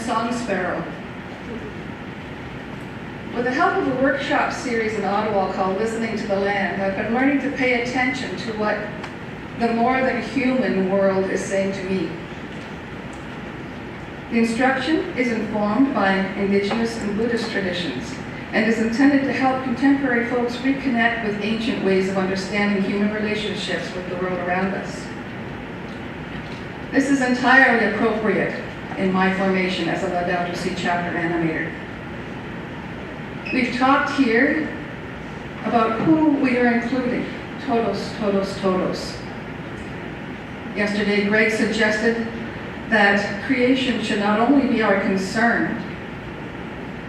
song sparrow. With the help of a workshop series in Ottawa called Listening to the Land, I've been learning to pay attention to what the more than human world is saying to me. The instruction is informed by Indigenous and Buddhist traditions and is intended to help contemporary folks reconnect with ancient ways of understanding human relationships with the world around us. This is entirely appropriate in my formation as a Laudato Si chapter animator. We've talked here about who we are including, todos, todos, todos. Yesterday, Greg suggested that creation should not only be our concern,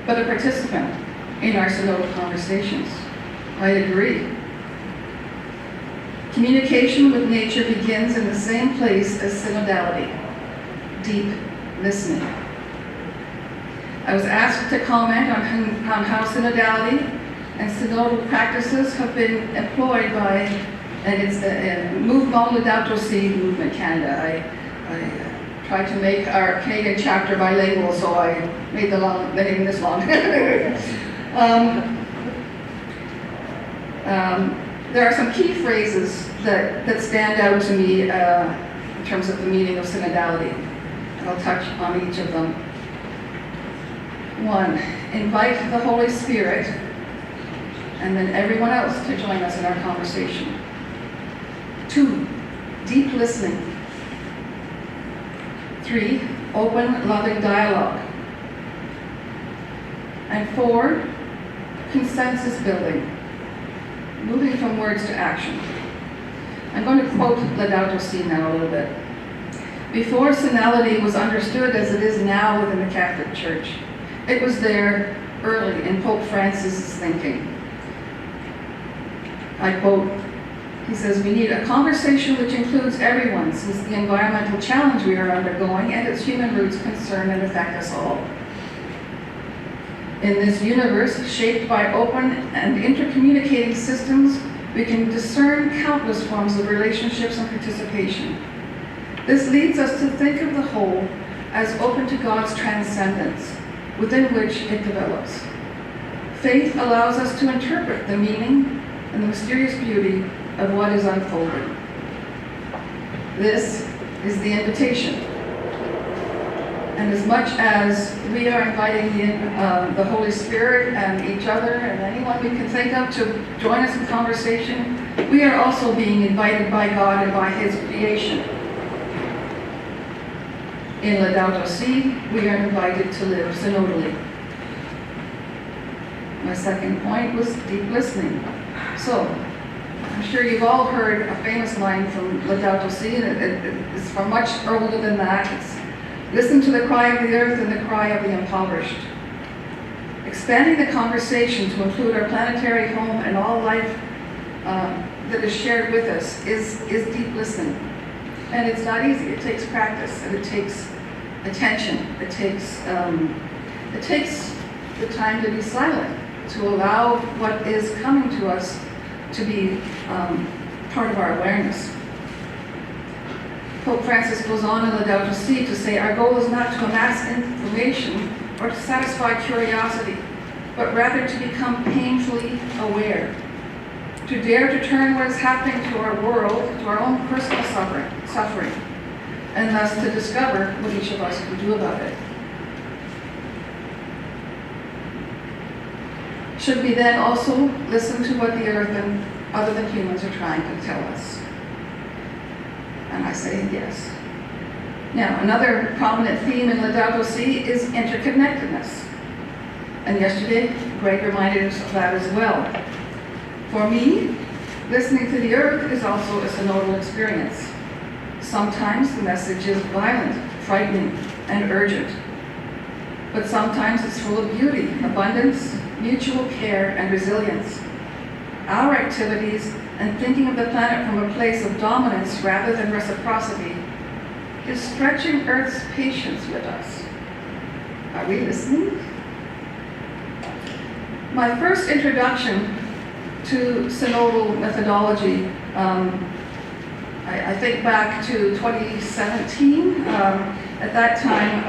but a participant in our synodal conversations. I agree. Communication with nature begins in the same place as synodality, deep listening. I was asked to comment on how synodality and synodal practices have been employed by, and it's the Laudato Si Movement Canada. I tried to make our Canadian chapter bilingual, so I made the name this long. There are some key phrases that stand out to me in terms of the meaning of synodality. And I'll touch on each of them. 1, invite the Holy Spirit and then everyone else to join us in our conversation. 2, deep listening. 3, open, loving dialogue. And 4, consensus building, moving from words to action. I'm going to quote Laudato Si now a little bit. Before synodality was understood as it is now within the Catholic Church, it was there early in Pope Francis's thinking. I quote, he says, "We need a conversation which includes everyone, since the environmental challenge we are undergoing and its human roots concern and affect us all. In this universe, shaped by open and intercommunicating systems, we can discern countless forms of relationships and participation. This leads us to think of the whole as open to God's transcendence, within which it develops. Faith allows us to interpret the meaning and the mysterious beauty of what is unfolding. This is the invitation. And as much as we are inviting the Holy Spirit and each other and anyone we can think of to join us in conversation, we are also being invited by God and by His creation. In Laudato Si, we are invited to live synodally." My second point was deep listening. So, I'm sure you've all heard a famous line from Laudato Si, and it's from much older than that. It's, "Listen to the cry of the earth and the cry of the impoverished." Expanding the conversation to include our planetary home and all life that is shared with us is deep listening. And it's not easy. It takes practice, and it takes attention. It takes the time to be silent, to allow what is coming to us to be part of our awareness. Pope Francis goes on in Laudato Si to say, "Our goal is not to amass information or to satisfy curiosity, but rather to become painfully aware, to dare to turn what is happening to our world, to our own personal suffering, and thus to discover what each of us can do about it." Should we then also listen to what the earth and other than humans are trying to tell us? And I say yes. Now, another prominent theme in Laudato Si is interconnectedness. And yesterday, Greg reminded us of that as well. For me, listening to the earth is also a synodal experience. Sometimes the message is violent, frightening, and urgent. But sometimes it's full of beauty, abundance, mutual care, and resilience. Our activities and thinking of the planet from a place of dominance rather than reciprocity is stretching Earth's patience with us. Are we listening? My first introduction to synodal methodology, I think back to 2017. At that time,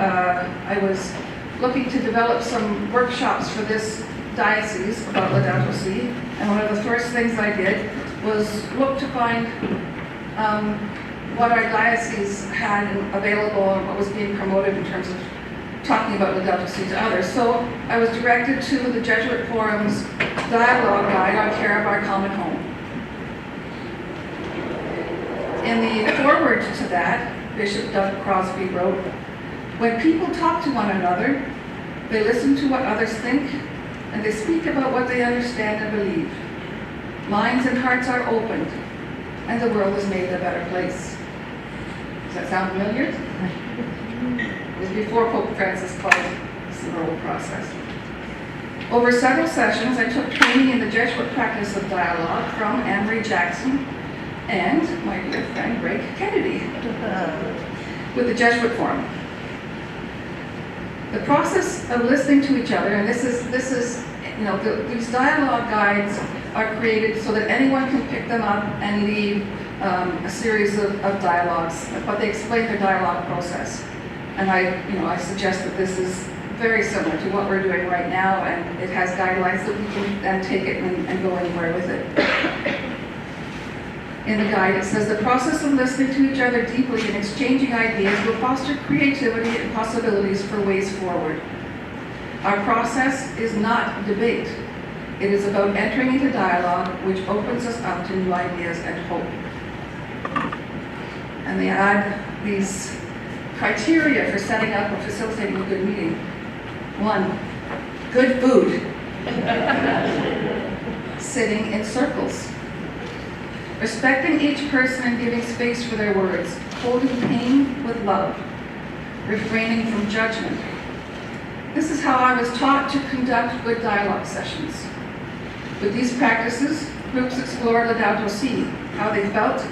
I was looking to develop some workshops for this diocese about Laudato Si, and one of the first things I did was look to find what our diocese had available and what was being promoted in terms of talking about Laudato Si to others. So I was directed to the Jesuit Forum's dialogue guide on Care of Our Common Home. In the foreword to that, Bishop Doug Crosby wrote, "When people talk to one another, they listen to what others think, and they speak about what they understand and believe. Minds and hearts are opened, and the world is made a better place." Does that sound familiar? It was before Pope Francis called the Synodal process. Over several sessions, I took training in the Jesuit practice of dialogue from Anne-Marie Jackson and my dear friend Greg Kennedy with the Jesuit Forum. The process of listening to each other, and this is these dialogue guides are created so that anyone can pick them up and lead a series of dialogues, but they explain the dialogue process. And I suggest that this is very similar to what we're doing right now, and it has guidelines that we can then take it and go anywhere with it. In the guide, it says, "The process of listening to each other deeply and exchanging ideas will foster creativity and possibilities for ways forward. Our process is not debate. It is about entering into dialogue, which opens us up to new ideas and hope." And they add these criteria for setting up or facilitating a good meeting. 1, good food. Sitting in circles. Respecting each person and giving space for their words. Holding pain with love. Refraining from judgment. This is how I was taught to conduct good dialogue sessions. With these practices, groups explored Laudato Si, how they felt,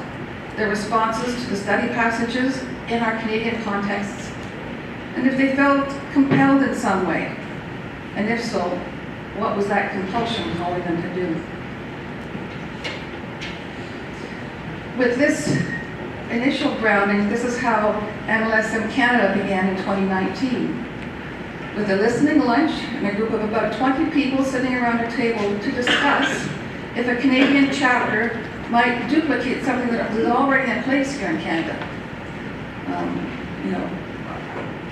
their responses to the study passages in our Canadian contexts, and if they felt compelled in some way, and if so, what was that compulsion calling them to do? With this initial grounding, this is how MLSM Canada began in 2019, with a listening lunch and a group of about 20 people sitting around a table to discuss if a Canadian chapter might duplicate something that was already in place here in Canada.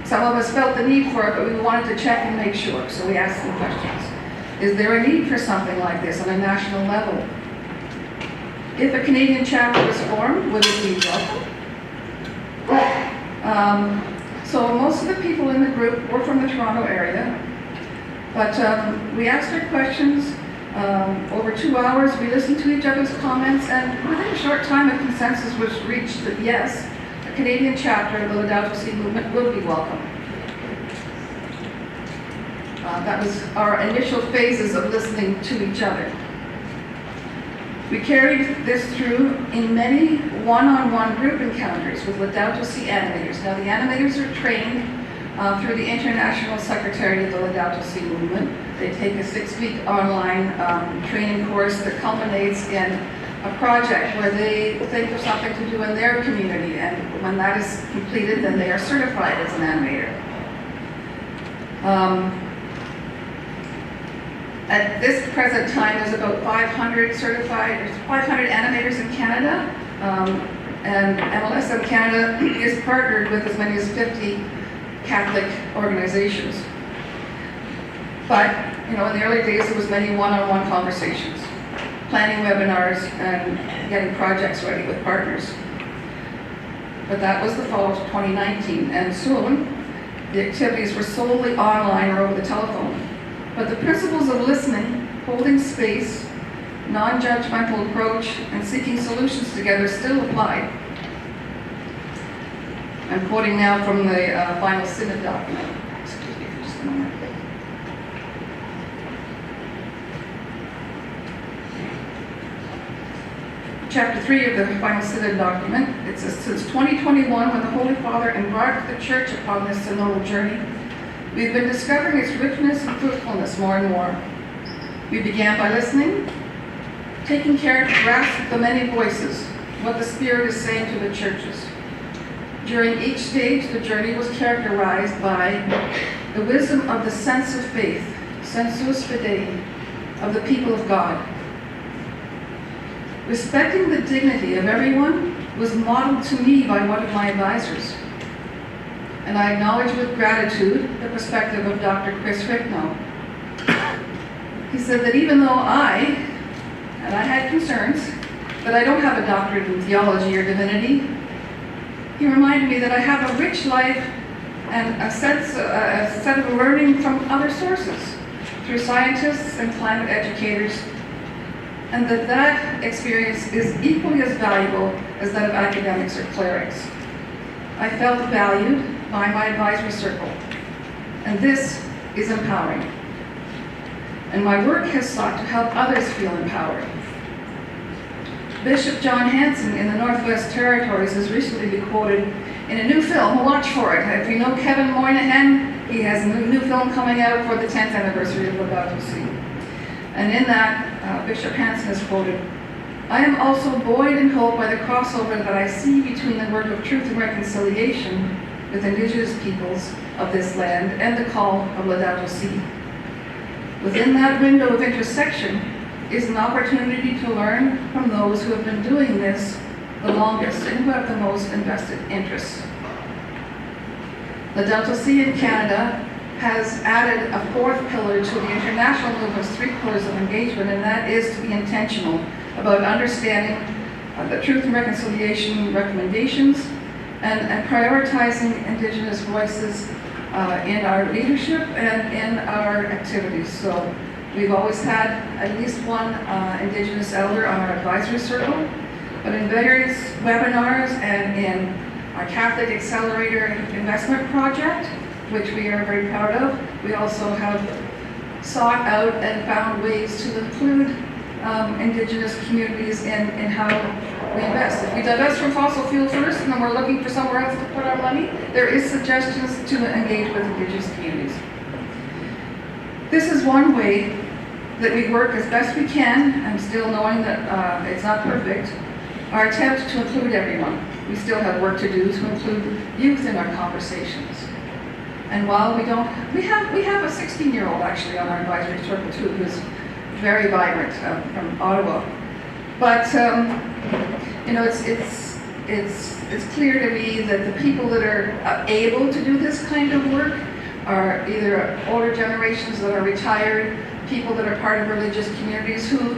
Some of us felt the need for it, but we wanted to check and make sure, so we asked some questions. Is there a need for something like this on a national level? If a Canadian chapter was formed, would it be welcome? So most of the people in the group were from the Toronto area, but we asked our questions. Over 2 hours, we listened to each other's comments, and within a short time, a consensus was reached that yes, a Canadian chapter of the Laudato Si movement would be welcome. That was our initial phases of listening to each other. We carried this through in many one-on-one group encounters with Laudato Si animators. Now, the animators are trained through the International Secretariat of the Laudato Si movement. They take a 6-week online training course that culminates in a project where they think of something to do in their community, and when that is completed, then they are certified as an animator. At this present time, there's about 500 animators in Canada, and MLSM Canada is partnered with as many as 50 Catholic organizations. But, in the early days, there was many one-on-one conversations, planning webinars, and getting projects ready with partners. But that was the fall of 2019, and soon, the activities were solely online or over the telephone. But the principles of listening, holding space, non-judgmental approach, and seeking solutions together still apply. I'm quoting now from the final Synod document. Excuse me for just a moment. Chapter 3 of the final Synod document, it says, since 2021, when the Holy Father embarked the Church upon this synodal journey, we've been discovering its richness and fruitfulness more and more. We began by listening, taking care to grasp the many voices, what the Spirit is saying to the churches. During each stage, the journey was characterized by the wisdom of the sense of faith, sensus fidei, of the people of God. Respecting the dignity of everyone was modeled to me by one of my advisors. And I acknowledge with gratitude the perspective of Dr. Chris Rickno. He said that even though I had concerns, that I don't have a doctorate in theology or divinity, he reminded me that I have a rich life and a set of learning from other sources, through scientists and climate educators, and that experience is equally as valuable as that of academics or clerics. I felt valued by my advisory circle, and this is empowering. And my work has sought to help others feel empowered. Bishop John Hanson in the Northwest Territories has recently been quoted in a new film. Watch for it. If you know Kevin Moynihan, he has a new film coming out for the 10th anniversary of Laudato Si. And in that, Bishop Hanson is quoted, "I am also buoyed in hope by the crossover that I see between the work of truth and reconciliation with Indigenous peoples of this land and the call of Laudato Si. Within that window of intersection is an opportunity to learn from those who have been doing this the longest and who have the most invested interests." Laudato Si in Canada has added a fourth pillar to the international movement's three pillars of engagement, and that is to be intentional about understanding the truth and reconciliation recommendations and prioritizing Indigenous voices in our leadership and in our activities. So we've always had at least one Indigenous elder on our advisory circle, but in various webinars and in our Catholic Accelerator Investment Project, which we are very proud of, we also have sought out and found ways to include Indigenous communities in how we invest. If we divest from fossil fuel first and then we're looking for somewhere else to put our money, there is suggestions to engage with Indigenous communities. This is one way that we work as best we can, and still knowing that it's not perfect, our attempt to include everyone. We still have work to do to include youth in our conversations. And while we have a 16-year-old actually on our advisory circle too, who's very vibrant from Ottawa. But it's clear to me that the people that are able to do this kind of work are either older generations that are retired, people that are part of religious communities who,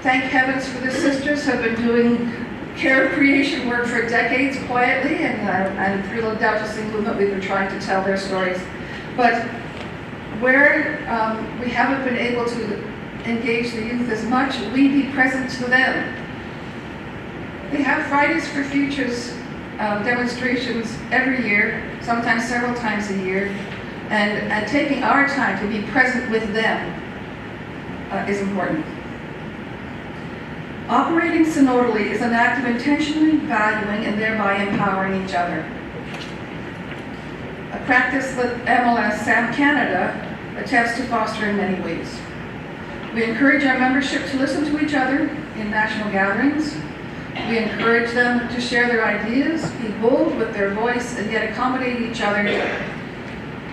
thank heavens for their sisters, have been doing care creation work for decades quietly, and through the Laudato Si movement we've been trying to tell their stories. But where we haven't been able to engage the youth as much, we be present to them. They have Fridays for Futures demonstrations every year, sometimes several times a year, and taking our time to be present with them is important. Operating synodally is an act of intentionally valuing and thereby empowering each other. A practice that MLS Sam Canada attempts to foster in many ways. We encourage our membership to listen to each other in national gatherings. We encourage them to share their ideas, be bold with their voice, and yet accommodate each other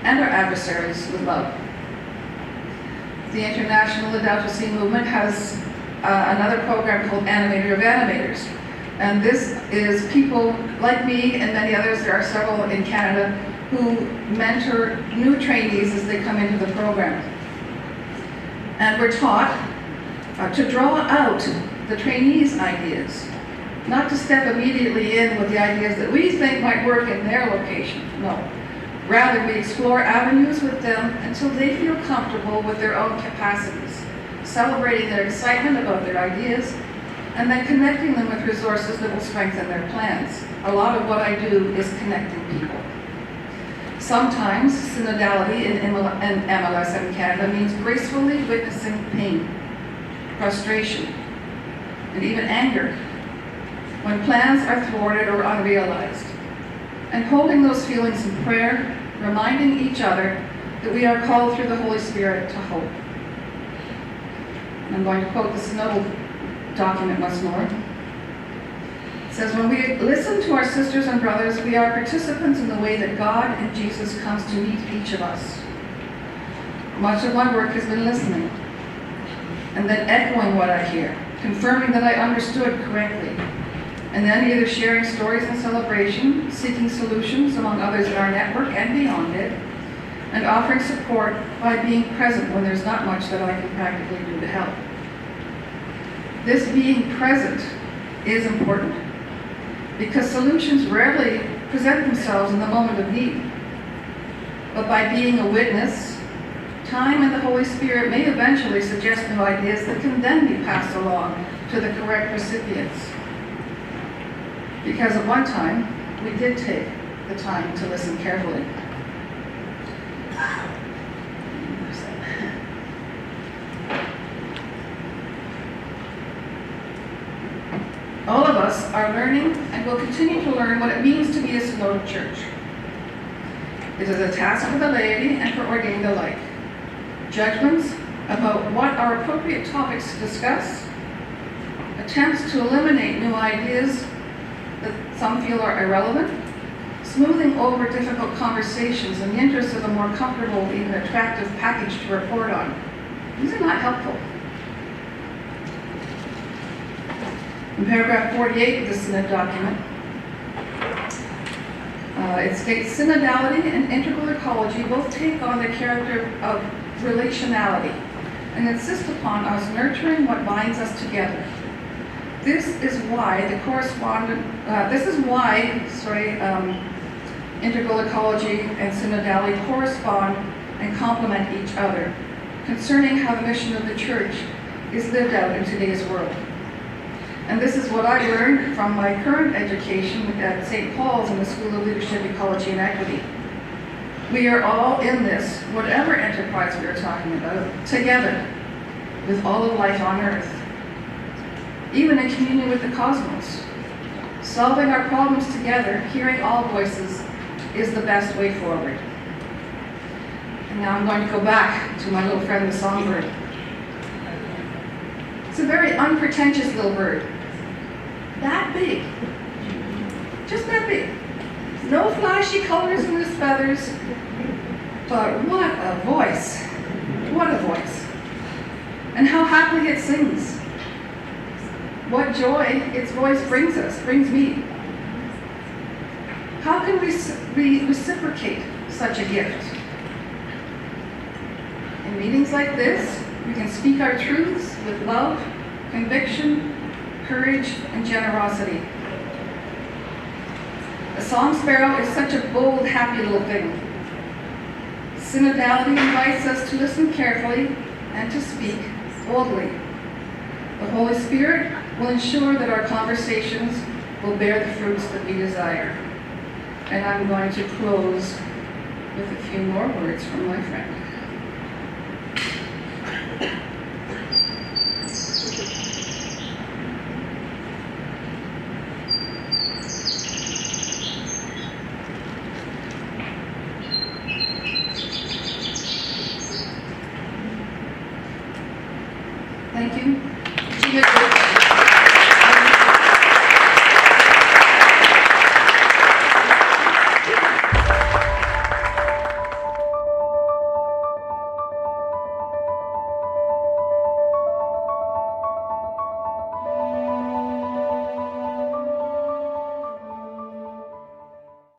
and our adversaries with love. The International Laudato Si movement has another program called Animator of Animators. And this is people like me and many others, there are several in Canada, who mentor new trainees as they come into the program. And we're taught to draw out the trainees' ideas, not to step immediately in with the ideas that we think might work in their location. No. Rather, we explore avenues with them until they feel comfortable with their own capacities, celebrating their excitement about their ideas, and then connecting them with resources that will strengthen their plans. A lot of what I do is connecting people. Sometimes synodality in MLS in Canada means gracefully witnessing pain, frustration, and even anger when plans are thwarted or unrealized, and holding those feelings in prayer, reminding each other that we are called through the Holy Spirit to hope. And I'm going to quote the Synodal document once more. It says, when we listen to our sisters and brothers, we are participants in the way that God and Jesus comes to meet each of us. Much of my work has been listening, and then echoing what I hear, confirming that I understood correctly, and then either sharing stories in celebration, seeking solutions among others in our network and beyond it, and offering support by being present when there's not much that I can practically do to help. This being present is important, because solutions rarely present themselves in the moment of need. But by being a witness, time and the Holy Spirit may eventually suggest new ideas that can then be passed along to the correct recipients. Because at one time, we did take the time to listen carefully. All of us are learning and will continue to learn what it means to be a synodal church. It is a task for the laity and for ordained alike. Judgments about what are appropriate topics to discuss, attempts to eliminate new ideas that some feel are irrelevant, smoothing over difficult conversations in the interest of a more comfortable, even attractive package to report on. These are not helpful. In paragraph 48 of the Synod document, it states, synodality and integral ecology both take on the character of relationality and insist upon us nurturing what binds us together. This is why integral ecology and synodality correspond and complement each other concerning how the mission of the church is lived out in today's world. And this is what I learned from my current education at St. Paul's in the School of Leadership, Ecology, and Equity. We are all in this, whatever enterprise we are talking about, together with all of life on earth, even in communion with the cosmos. Solving our problems together, hearing all voices, is the best way forward. And now I'm going to go back to my little friend, the songbird. It's a very unpretentious little bird. That big. Just that big. No flashy colors in its feathers, but what a voice. What a voice. And how happily it sings. What joy its voice brings us, brings me. How can we reciprocate such a gift? In meetings like this, we can speak our truths with love, conviction, courage, and generosity. A song sparrow is such a bold, happy little thing. Synodality invites us to listen carefully and to speak boldly. The Holy Spirit will ensure that our conversations will bear the fruits that we desire. And I'm going to close with a few more words from my friend. Thank you